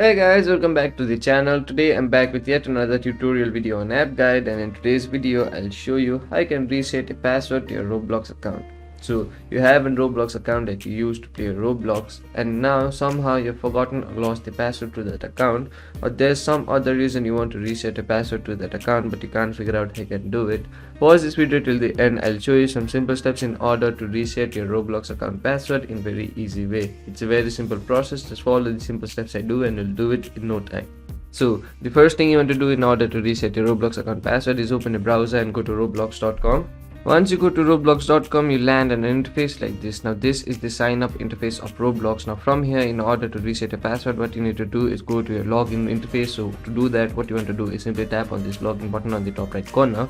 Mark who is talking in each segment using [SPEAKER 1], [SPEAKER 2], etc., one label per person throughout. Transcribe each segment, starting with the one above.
[SPEAKER 1] Hey guys, welcome back to the channel. Today I'm back with yet another tutorial video on app guide, and in today's video I'll show you how you can reset a password to your Roblox account. So you have a Roblox account that you used to play Roblox, and now somehow you've forgotten or lost the password to that account, or there's some other reason you want to reset a password to that account but you can't figure out how you can do it. Pause this video till the end. I'll show you some simple steps in order to reset your Roblox account password in very easy way. It's a very simple process. Just follow the simple steps I do and you'll do it in no time. So the first thing you want to do in order to reset your Roblox account password is open a browser and go to roblox.com. Once you go to roblox.com, you land an interface like this. Now this is the sign up interface of Roblox. Now from here, in order to reset a password, what you need to do is go to your login interface. So to do that, what you want to do is simply tap on this login button on the top right corner.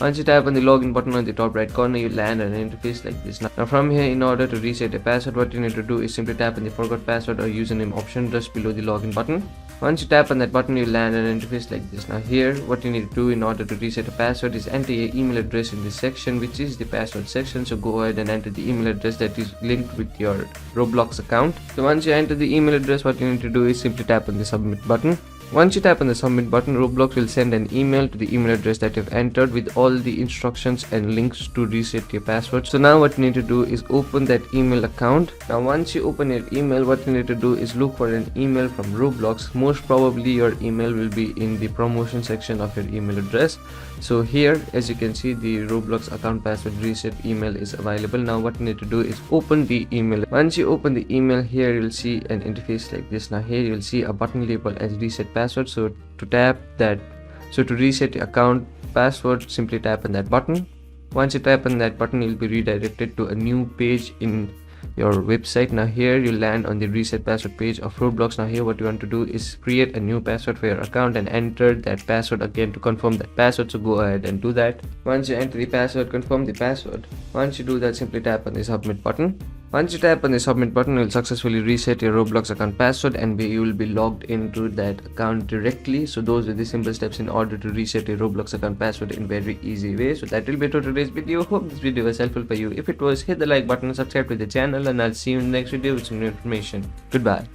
[SPEAKER 1] Once you tap on the login button on the top right corner, you land an interface like this. Now from here, in order to reset a password, what you need to do is simply tap on the forgot password or username option just below the login button. Once you tap on that button, you land an interface like this. Now here, what you need to do in order to reset a password is enter your email address in this section, which is the password section. So go ahead and enter the email address that is linked with your Roblox account. So once you enter the email address, what you need to do is simply tap on the submit button. Once you tap on the submit button, Roblox will send an email to the email address that you've entered with all the instructions and links to reset your password. So now what you need to do is open that email account. Now once you open your email, what you need to do is look for an email from Roblox. Most probably your email will be in the promotion section of your email address. So here, as you can see, the Roblox account password reset email is available. Now what you need to do is open the email. Once you open the email, here you'll see an interface like this. Now here you'll see a button labeled as reset password. So to reset your account password, simply tap on that button. Once you tap on that button, you'll be redirected to a new page in your website. Now here you land on the reset password page of Roblox. Now here what you want to do is create a new password for your account and enter that password again to confirm that password. So go ahead and do that. Once you enter the password, confirm the password. Once you do that, simply tap on the submit button. Once you tap on the submit button, you will successfully reset your Roblox account password and you will be logged into that account directly. So those are the simple steps in order to reset your Roblox account password in very easy way. So that will be it for today's video. Hope this video was helpful for you. If it was, hit the like button, subscribe to the channel, and I'll see you in the next video with some new information. Goodbye.